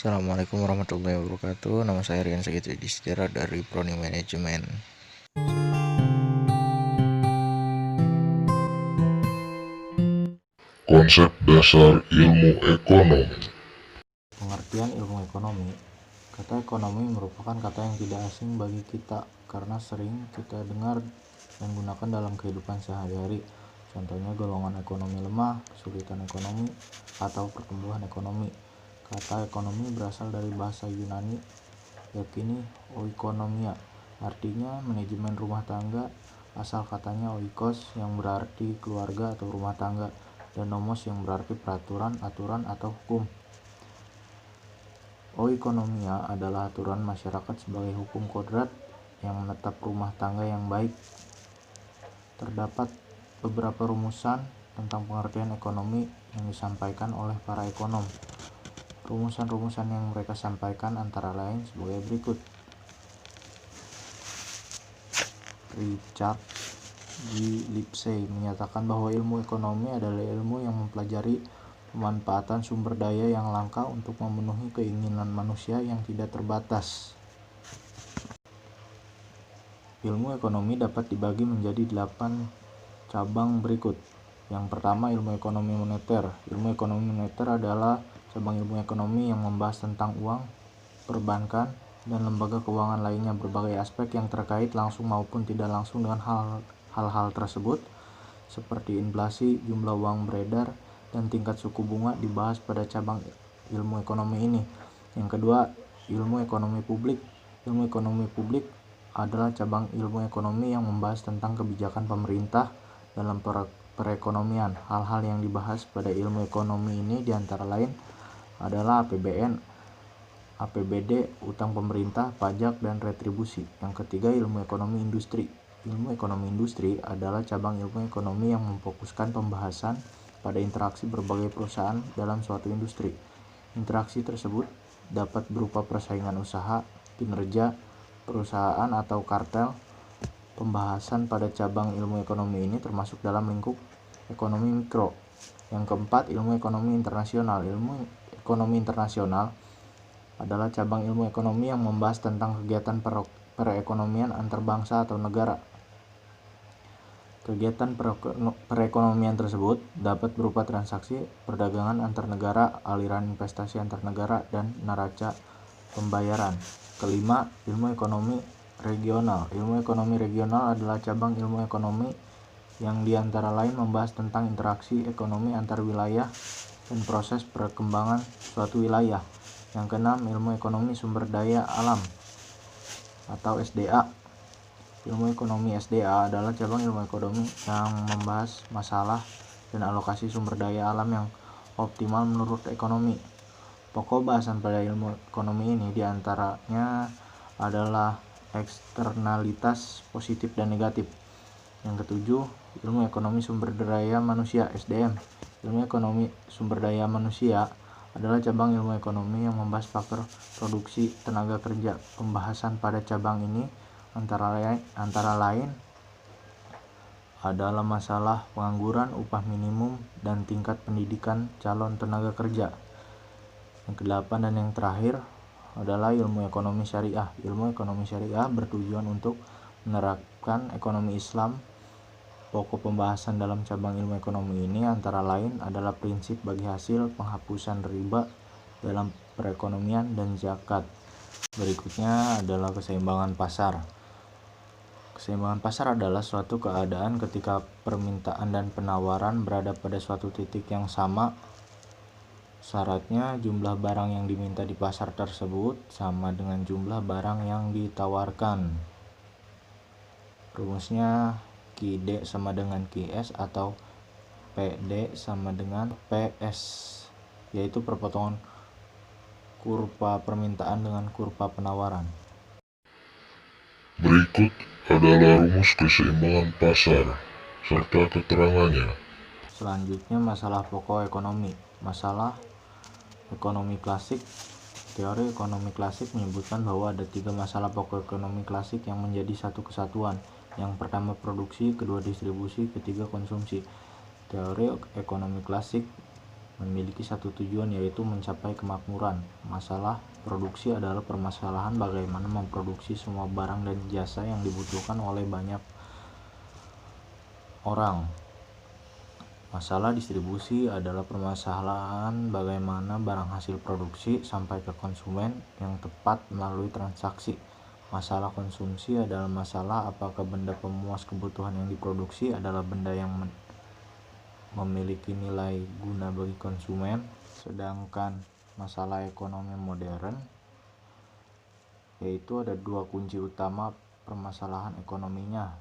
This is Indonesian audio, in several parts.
Assalamualaikum warahmatullahi wabarakatuh. Nama saya Rian Sagit Yudhistira dari Prodi Manajemen. Konsep dasar ilmu ekonomi. Pengertian ilmu ekonomi. Kata ekonomi merupakan kata yang tidak asing bagi kita karena sering kita dengar dan gunakan dalam kehidupan sehari-hari. Contohnya golongan ekonomi lemah, kesulitan ekonomi, atau pertumbuhan ekonomi. Kata ekonomi berasal dari bahasa Yunani, yakni oikonomia, artinya manajemen rumah tangga. Asal katanya oikos yang berarti keluarga atau rumah tangga, dan nomos yang berarti peraturan, aturan, atau hukum. Oikonomia adalah aturan masyarakat sebagai hukum kodrat yang menetap rumah tangga yang baik. Terdapat beberapa rumusan tentang pengertian ekonomi yang disampaikan oleh para ekonom. Rumusan-rumusan yang mereka sampaikan antara lain sebagai berikut. Richard G. Lipsey menyatakan bahwa ilmu ekonomi adalah ilmu yang mempelajari pemanfaatan sumber daya yang langka untuk memenuhi keinginan manusia yang tidak terbatas. Ilmu ekonomi dapat dibagi menjadi 8 cabang berikut. Yang pertama, ilmu ekonomi moneter. Ilmu ekonomi moneter adalah cabang ilmu ekonomi yang membahas tentang uang, perbankan, dan lembaga keuangan lainnya. Berbagai aspek yang terkait langsung maupun tidak langsung dengan hal-hal tersebut, seperti inflasi, jumlah uang beredar, dan tingkat suku bunga dibahas pada cabang ilmu ekonomi ini. Yang kedua, ilmu ekonomi publik. Ilmu ekonomi publik adalah cabang ilmu ekonomi yang membahas tentang kebijakan pemerintah dalam perekonomian. Hal-hal yang dibahas pada ilmu ekonomi ini diantara lain adalah APBN, APBD, utang pemerintah, pajak, dan retribusi. Yang ketiga, ilmu ekonomi industri. Ilmu ekonomi industri adalah cabang ilmu ekonomi yang memfokuskan pembahasan pada interaksi berbagai perusahaan dalam suatu industri. Interaksi tersebut dapat berupa persaingan usaha, kinerja perusahaan, atau kartel. Pembahasan pada cabang ilmu ekonomi ini termasuk dalam lingkup ekonomi mikro. Yang keempat, ilmu ekonomi internasional. Ilmu ekonomi internasional adalah cabang ilmu ekonomi yang membahas tentang kegiatan perekonomian antar bangsa atau negara. Kegiatan perekonomian tersebut dapat berupa transaksi perdagangan antar negara, aliran investasi antar negara, dan neraca pembayaran. Kelima, ilmu ekonomi regional. Ilmu ekonomi regional adalah cabang ilmu ekonomi yang diantara lain membahas tentang interaksi ekonomi antar wilayah dan proses perkembangan suatu wilayah. Yang keenam, ilmu ekonomi sumber daya alam atau SDA. Ilmu ekonomi SDA adalah cabang ilmu ekonomi yang membahas masalah dan alokasi sumber daya alam yang optimal menurut ekonomi. Pokok bahasan pada ilmu ekonomi ini diantaranya adalah eksternalitas positif dan negatif. Yang ketujuh, ilmu ekonomi sumber daya manusia (SDM). Ilmu ekonomi sumber daya manusia adalah cabang ilmu ekonomi yang membahas faktor produksi tenaga kerja. Pembahasan pada cabang ini antara lain adalah masalah pengangguran, upah minimum, dan tingkat pendidikan calon tenaga kerja. Yang kedelapan dan yang terakhir adalah ilmu ekonomi syariah. Ilmu ekonomi syariah bertujuan untuk menerapkan ekonomi Islam. Pokok pembahasan dalam cabang ilmu ekonomi ini antara lain adalah prinsip bagi hasil, penghapusan riba dalam perekonomian, dan zakat. Berikutnya adalah keseimbangan pasar. Keseimbangan pasar adalah suatu keadaan ketika permintaan dan penawaran berada pada suatu titik yang sama. Syaratnya jumlah barang yang diminta di pasar tersebut sama dengan jumlah barang yang ditawarkan. Rumusnya QD sama dengan QS atau PD sama dengan PS, yaitu perpotongan kurva permintaan dengan kurva penawaran. Berikut adalah rumus keseimbangan pasar serta keterangannya. Selanjutnya, masalah pokok ekonomi. Masalah ekonomi klasik. Teori ekonomi klasik menyebutkan bahwa ada 3 masalah pokok ekonomi klasik yang menjadi satu kesatuan. Yang pertama produksi, kedua distribusi, ketiga konsumsi. Teori ekonomi klasik memiliki satu tujuan, yaitu mencapai kemakmuran. Masalah produksi adalah permasalahan bagaimana memproduksi semua barang dan jasa yang dibutuhkan oleh banyak orang. Masalah distribusi adalah permasalahan bagaimana barang hasil produksi sampai ke konsumen yang tepat melalui transaksi. Masalah konsumsi adalah masalah apakah benda pemuas kebutuhan yang diproduksi adalah benda yang memiliki nilai guna bagi konsumen. Sedangkan masalah ekonomi modern, yaitu ada dua kunci utama permasalahan ekonominya.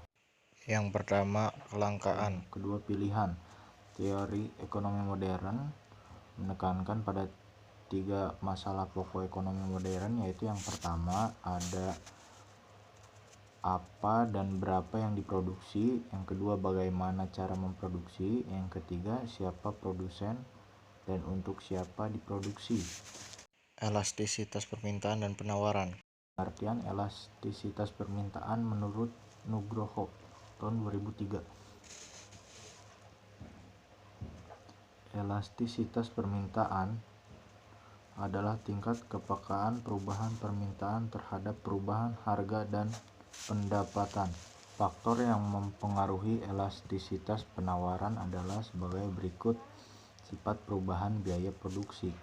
Yang pertama, kelangkaan. Kedua, pilihan. Teori ekonomi modern menekankan pada 3 masalah pokok ekonomi modern, yaitu yang pertama ada apa dan berapa yang diproduksi, yang kedua bagaimana cara memproduksi, yang ketiga siapa produsen dan untuk siapa diproduksi. Elastisitas permintaan dan penawaran. Artian elastisitas permintaan menurut Nugroho tahun 2003. Elastisitas permintaan adalah tingkat kepekaan perubahan permintaan terhadap perubahan harga dan pendapatan. Faktor yang mempengaruhi elastisitas penawaran adalah sebagai berikut. Sifat perubahan biaya produksi.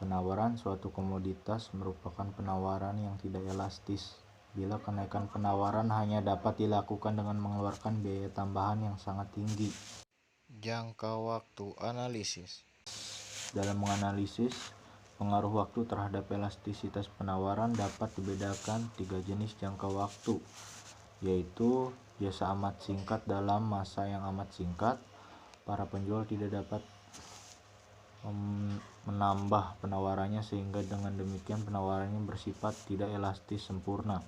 Penawaran suatu komoditas merupakan penawaran yang tidak elastis. Bila kenaikan penawaran hanya dapat dilakukan dengan mengeluarkan biaya tambahan yang sangat tinggi. Jangka waktu analisis. Dalam menganalisis pengaruh waktu terhadap elastisitas penawaran dapat dibedakan 3 jenis jangka waktu, yaitu jasa amat singkat. Dalam masa yang amat singkat, para penjual tidak dapat menambah penawarannya sehingga dengan demikian penawarannya bersifat tidak elastis sempurna.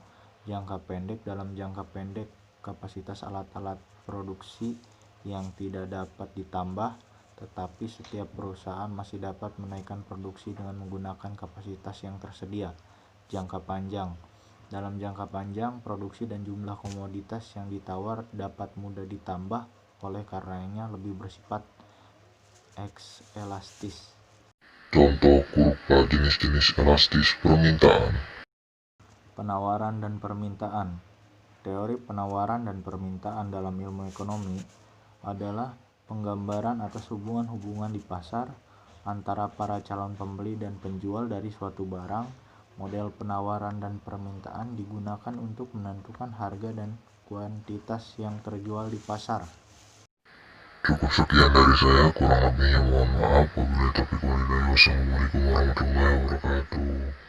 Jangka pendek. Dalam jangka pendek, kapasitas alat-alat produksi yang tidak dapat ditambah, tetapi setiap perusahaan masih dapat menaikkan produksi dengan menggunakan kapasitas yang tersedia. Jangka panjang. Dalam jangka panjang, produksi dan jumlah komoditas yang ditawar dapat mudah ditambah, oleh karenanya lebih bersifat elastis. Contoh kurva jenis-jenis elastis permintaan. Penawaran dan permintaan. Teori penawaran dan permintaan dalam ilmu ekonomi adalah penggambaran atas hubungan-hubungan di pasar antara para calon pembeli dan penjual dari suatu barang. Model penawaran dan permintaan digunakan untuk menentukan harga dan kuantitas yang terjual di pasar. Cukup sekian dari saya, kurang lebihnya mohon maaf. Wabillahi taufiq walhidayah. Wassalamualaikum warahmatullahi wabarakatuh.